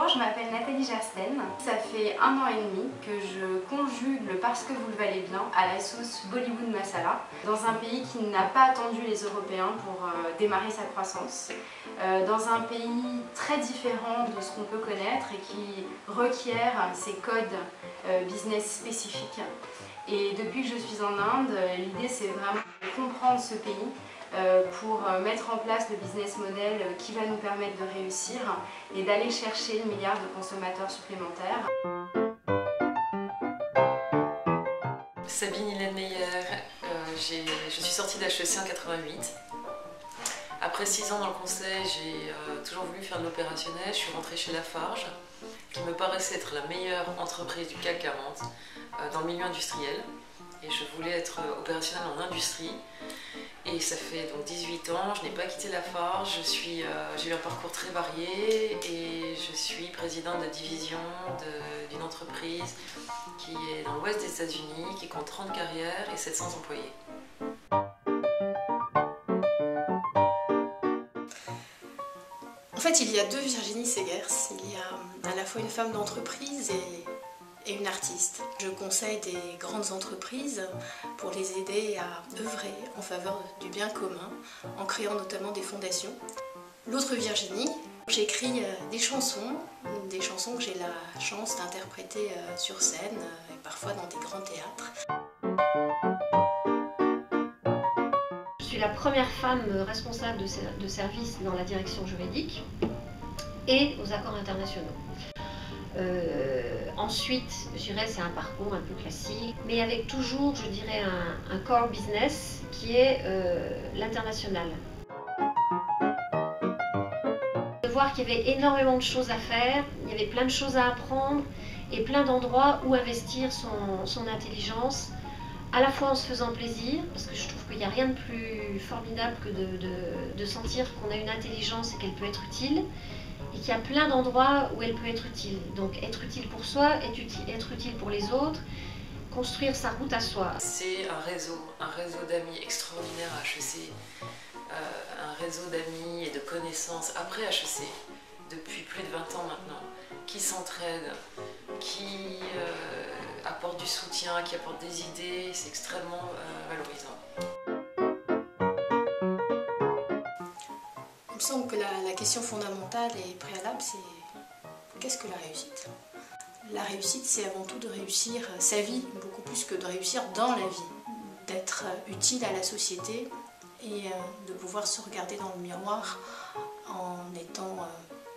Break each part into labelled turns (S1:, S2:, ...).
S1: Bonjour, je m'appelle Nathalie Gersten. Ça fait 1 an et demi que je conjugue le parce que vous le valez bien à la sauce Bollywood Masala dans un pays qui n'a pas attendu les Européens pour démarrer sa croissance, dans un pays très différent de ce qu'on peut connaître et qui requiert ses codes business spécifiques. Et depuis que je suis en Inde, l'idée c'est vraiment de comprendre ce pays pour mettre en place le business model qui va nous permettre de réussir et d'aller chercher le milliard de consommateurs supplémentaires.
S2: Sabine Hillenmeyer, je suis sortie d'HEC en 88. Après 6 ans dans le conseil, j'ai toujours voulu faire de l'opérationnel. Je suis rentrée chez Lafarge, qui me paraissait être la meilleure entreprise du CAC 40 dans le milieu industriel. Et je voulais être opérationnelle en industrie. Et ça fait donc 18 ans, je n'ai pas quitté Lafarge, j'ai eu un parcours très varié et je suis présidente de division d'une entreprise qui est dans l'ouest des États-Unis, qui compte 30 carrières et 700 employés.
S3: En fait, il y a deux Virginie Segers. Il y a à la fois une femme d'entreprise et une artiste. Je conseille des grandes entreprises pour les aider à œuvrer en faveur du bien commun, en créant notamment des fondations. L'autre Virginie, j'écris des chansons que j'ai la chance d'interpréter sur scène et parfois dans des grands théâtres.
S4: Je suis la première femme responsable de service dans la direction juridique et aux accords internationaux. Ensuite, je dirais c'est un parcours un peu classique, mais avec toujours, je dirais, un core business qui est l'international. De voir qu'il y avait énormément de choses à faire, il y avait plein de choses à apprendre et plein d'endroits où investir son intelligence, à la fois en se faisant plaisir, parce que je trouve qu'il n'y a rien de plus formidable que de sentir qu'on a une intelligence et qu'elle peut être utile, et qu'il y a plein d'endroits où elle peut être utile. Donc être utile pour soi, être utile pour les autres, construire sa route à soi.
S2: C'est un réseau d'amis extraordinaire à HEC, un réseau d'amis et de connaissances après HEC, depuis plus de 20 ans maintenant, qui s'entraident, qui apportent du soutien, qui apportent des idées, c'est extrêmement valorisant.
S3: Il me semble que la question fondamentale et préalable, c'est qu'est-ce que la réussite? La réussite, c'est avant tout de réussir sa vie, beaucoup plus que de réussir dans la vie. D'être utile à la société et de pouvoir se regarder dans le miroir en étant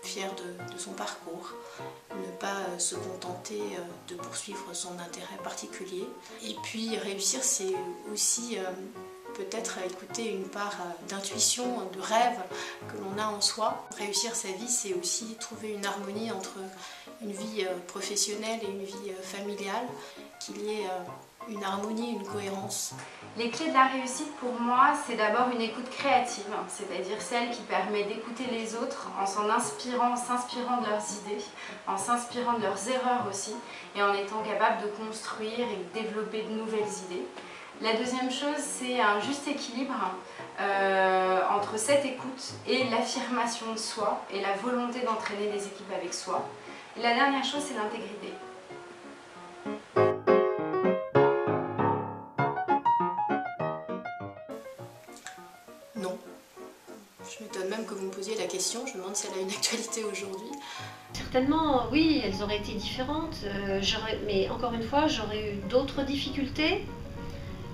S3: fier de son parcours. Ne pas se contenter de poursuivre son intérêt particulier. Et puis réussir, c'est aussi peut-être écouter une part d'intuition, de rêve que l'on a en soi. Réussir sa vie, c'est aussi trouver une harmonie entre une vie professionnelle et une vie familiale, qu'il y ait une harmonie, une cohérence.
S1: Les clés de la réussite pour moi, c'est d'abord une écoute créative, c'est-à-dire celle qui permet d'écouter les autres en s'inspirant de leurs idées, en s'inspirant de leurs erreurs aussi, et en étant capable de construire et de développer de nouvelles idées. La deuxième chose, c'est un juste équilibre entre cette écoute et l'affirmation de soi et la volonté d'entraîner des équipes avec soi. Et la dernière chose, c'est l'intégrité.
S3: Non. Je m'étonne même que vous me posiez la question, je me demande si elle a une actualité aujourd'hui.
S4: Certainement, oui, elles auraient été différentes, mais encore une fois, j'aurais eu d'autres difficultés.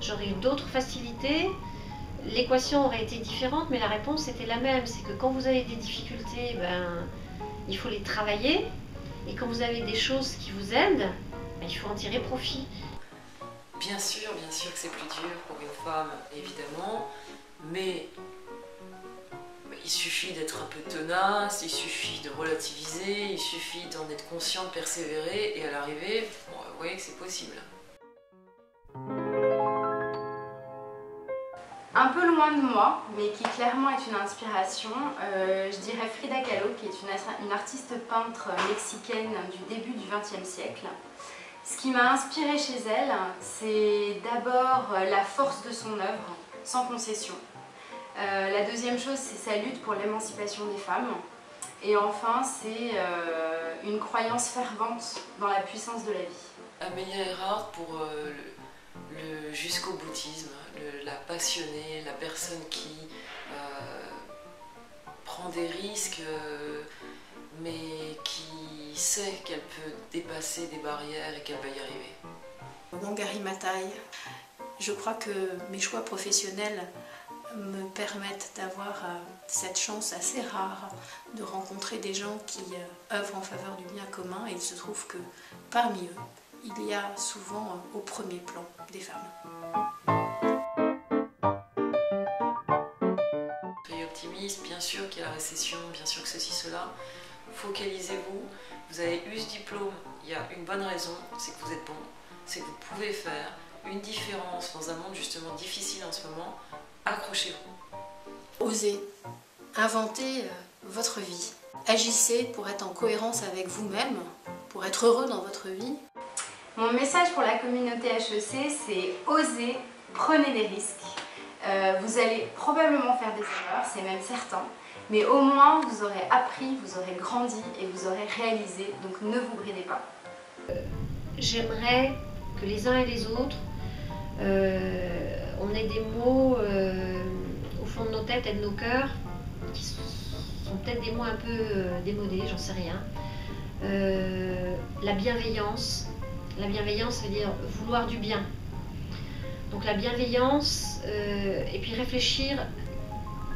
S4: J'aurais eu d'autres facilités, l'équation aurait été différente, mais la réponse était la même. C'est que quand vous avez des difficultés, il faut les travailler. Et quand vous avez des choses qui vous aident, il faut en tirer profit.
S2: Bien sûr que c'est plus dur pour une femme, évidemment, mais il suffit d'être un peu tenace, il suffit de relativiser, il suffit d'en être conscient, de persévérer, et à l'arrivée, vous voyez que c'est possible.
S1: Un peu loin de moi, mais qui clairement est une inspiration, je dirais Frida Kahlo, qui est une artiste peintre mexicaine du début du XXe siècle. Ce qui m'a inspirée chez elle, c'est d'abord la force de son œuvre, sans concession. La deuxième chose, c'est sa lutte pour l'émancipation des femmes. Et enfin, c'est une croyance fervente dans la puissance de la vie.
S2: Amelia Earhart pour le jusqu'au boutisme, la passionnée, la personne qui prend des risques, mais qui sait qu'elle peut dépasser des barrières et qu'elle va y arriver.
S3: Wangari Maathai, je crois que mes choix professionnels me permettent d'avoir cette chance assez rare de rencontrer des gens qui œuvrent en faveur du bien commun, et il se trouve que parmi eux, il y a souvent au premier plan des femmes.
S2: Soyez optimiste, bien sûr qu'il y a la récession, bien sûr que ceci, cela. Focalisez-vous, vous avez eu ce diplôme, il y a une bonne raison, c'est que vous êtes bon, c'est que vous pouvez faire une différence dans un monde justement difficile en ce moment. Accrochez-vous.
S3: Osez, inventez votre vie. Agissez pour être en cohérence avec vous-même, pour être heureux dans votre vie.
S1: Mon message pour la communauté HEC, c'est osez, prenez des risques. Vous allez probablement faire des erreurs, c'est même certain, mais au moins vous aurez appris, vous aurez grandi et vous aurez réalisé, donc ne vous bridez pas.
S4: J'aimerais que les uns et les autres, on ait des mots au fond de nos têtes et de nos cœurs qui sont peut-être des mots un peu démodés, j'en sais rien. La bienveillance veut dire vouloir du bien. Donc la bienveillance et puis réfléchir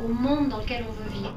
S4: au monde dans lequel on veut vivre.